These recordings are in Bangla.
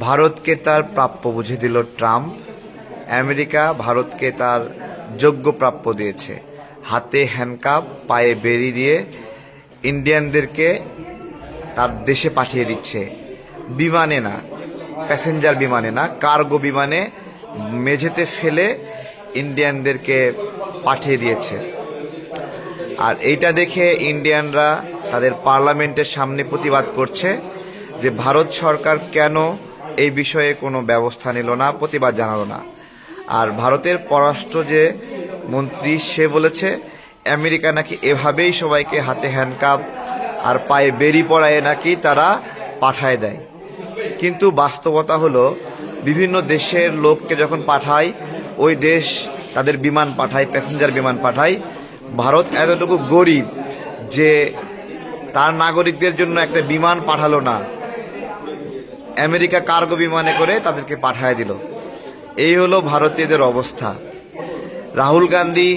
ভারতকে তার প্রাপ্য বুঝে দিল ট্রাম্প। আমেরিকা ভারতকে তার যোগ্য প্রাপ্য দিয়েছে। হাতে হ্যান্ডকাপ, পায়ে বেড়ি দিয়ে ইন্ডিয়ানদেরকে তার দেশে পাঠিয়ে দিচ্ছে। বিমানে না, প্যাসেঞ্জার বিমানে না, কার্গো বিমানে মেঝেতে ফেলে ইন্ডিয়ানদেরকে পাঠিয়ে দিয়েছে। আর এইটা দেখে ইন্ডিয়ানরা তাদের পার্লামেন্টের সামনে প্রতিবাদ করছে যে ভারত সরকার কেন এই বিষয়ে কোনো ব্যবস্থা নিল না, প্রতিবাদ জানালো না। আর ভারতের পররাষ্ট্র যে মন্ত্রী সে বলেছে আমেরিকা নাকি এভাবেই সবাইকে হাতে হ্যান্ডকাপ আর পায়ে বেড়ি পরায়ে নাকি তারা পাঠায় দেয়। কিন্তু বাস্তবতা হলো বিভিন্ন দেশের লোককে যখন পাঠায়, ওই দেশ তাদের বিমান পাঠায়, প্যাসেঞ্জার বিমান পাঠায়। ভারত এতটুকু গরিব যে তার নাগরিকদের জন্য একটা বিমান পাঠালো না, আমেরিকা কার্গো বিমানে করে তাদেরকে পাঠায় দিল। এই হলো ভারতীয়দের অবস্থা। রাহুল গান্ধী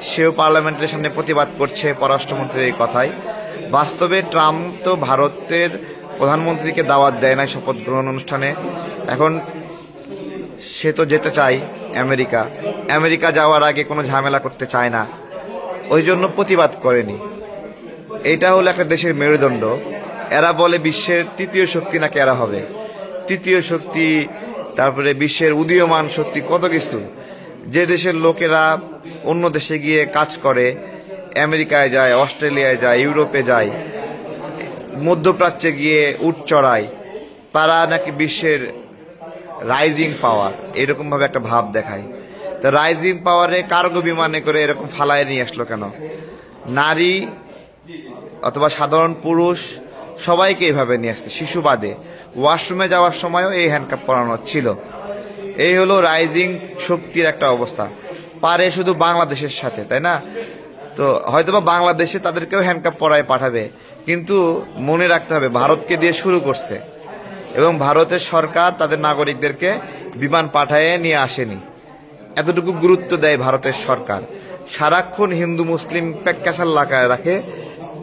সেও পার্লামেন্টের সামনে প্রতিবাদ করছে পররাষ্ট্রমন্ত্রীর এই কথায়। বাস্তবে ট্রাম্প তো ভারতের প্রধানমন্ত্রীকে দাওয়াত দেয় না শপথ গ্রহণ অনুষ্ঠানে। এখন সে তো যেতে চায় আমেরিকা যাওয়ার আগে কোনো ঝামেলা করতে চায় না, ওই জন্য প্রতিবাদ করেনি। এইটা হলো একটা দেশের মেরুদণ্ড। এরা বলে বিশ্বের তৃতীয় শক্তি নাকি এরা হবে, তৃতীয় শক্তি, তারপরে বিশ্বের উদীয়মান শক্তি, কত কিছু। যে দেশের লোকেরা অন্য দেশে গিয়ে কাজ করে, আমেরিকায় যায়, অস্ট্রেলিয়ায় যায়, ইউরোপে যায়, মধ্যপ্রাচ্যে গিয়ে উট চড়ায়, তারা নাকি বিশ্বের রাইজিং পাওয়ার, এরকমভাবে একটা ভাব দেখায়। তো রাইজিং পাওয়ারে কার্গো বিমানে করে এরকম ফালায় নিয়ে আসলো কেন? নারী অথবা সাধারণ পুরুষ সবাইকে এইভাবে নিয়ে আসছে, শিশু বাদে। ওয়াশরুমে যাওয়ার সময়ও এই হ্যান্ডকাপ পরানো ছিল। এই হলো রাইজিং শক্তির একটা অবস্থা। পারে শুধু বাংলাদেশের সাথে, তাই না? তো হয়তোবা বাংলাদেশে তাদেরকেও হ্যান্ডকাপ পরায় পাঠাবে, কিন্তু মনে রাখতে হবে ভারতকে দিয়ে শুরু করছে এবং ভারতের সরকার তাদের নাগরিকদেরকে বিমান পাঠায় নিয়ে আসেনি। এতটুকু গুরুত্ব দেয় ভারতের সরকার। সারাক্ষণ হিন্দু মুসলিম ক্যাসাল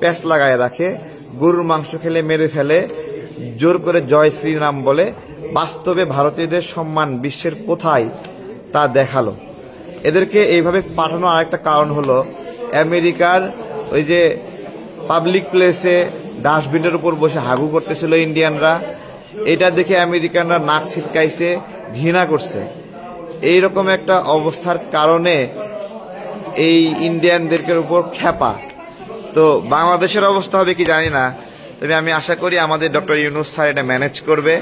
প্যাঁচ লাগায় রাখে, গরুর মাংস খেলে মেরে ফেলে, জোর করে জয় শ্রীরাম বলে। বাস্তবে ভারতীয়দের সম্মান বিশ্বের কোথায় তা দেখালো। এদেরকে এইভাবে পাঠানো আরেকটা কারণ হলো আমেরিকার ওই যে পাবলিক প্লেসে ডাস্টবিনের উপর বসে হাগু করতেছিল ইন্ডিয়ানরা, এটা দেখে আমেরিকানরা নাক ছিটকাইছে, ঘৃণা করছে। এইরকম একটা অবস্থার কারণে এই ইন্ডিয়ানদের উপর খেপা। তো বাংলাদেশের অবস্থা হবে কি জানি না, তবে আমি আশা করি আমাদের ডক্টর ইউনূস স্যার এটা ম্যানেজ করবে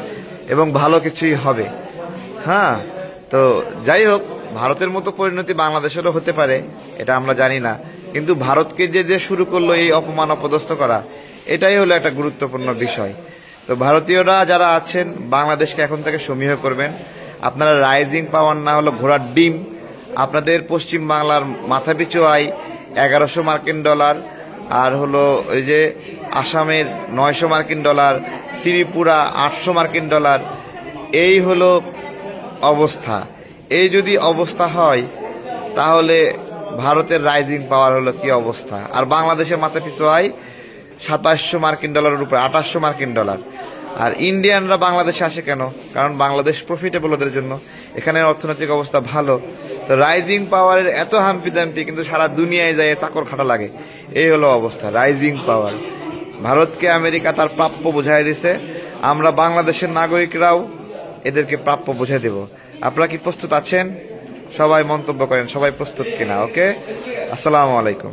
এবং ভালো কিছুই হবে। হ্যাঁ, তো যাই হোক, ভারতের মতো পরিণতি বাংলাদেশেরও হতে পারে, এটা আমরা জানি না। কিন্তু ভারতকে যে শুরু করলো এই অপমান অপদস্থ করা, এটাই হলো একটা গুরুত্বপূর্ণ বিষয়। তো ভারতীয়রা যারা আছেন বাংলাদেশকে এখন থেকে সমীহ করবেন। আপনারা রাইজিং পাওয়ার না হলো ঘোড়ার ডিম। আপনাদের পশ্চিম বাংলার মাথাপিছু আয় 1100 মার্কিন ডলার, আর হলো ওই যে আসামের 900 মার্কিন ডলার, ত্রিপুরা 800 মার্কিন ডলার। এই হলো অবস্থা। এই যদি অবস্থা হয় তাহলে ভারতের রাইজিং পাওয়ার হলো কি অবস্থা। আর বাংলাদেশের মাথাপিছু আয় 2700 মার্কিন ডলারের উপরে, 2800 মার্কিন ডলার। আর ইন্ডিয়ানরা বাংলাদেশে আসে কেন? কারণ বাংলাদেশ প্রফিটেবল ওদের জন্য, এখানের অর্থনৈতিক অবস্থা ভালো। তো রাইজিং পাওয়ারের এত হাম্পি দাম্পি, কিন্তু সারা দুনিয়ায় যায় চাকর খাটা লাগে। এই হলো অবস্থা রাইজিং পাওয়ার। ভারতকে আমেরিকা তার প্রাপ্য বুঝাই দিছে, আমরা বাংলাদেশের নাগরিকরাও এদেরকে প্রাপ্য বুঝাই দেব। আপনারা কি প্রস্তুত আছেন? সবাই মন্তব্য করেন, সবাই প্রস্তুত কিনা? ওকে, আসসালামু আলাইকুম।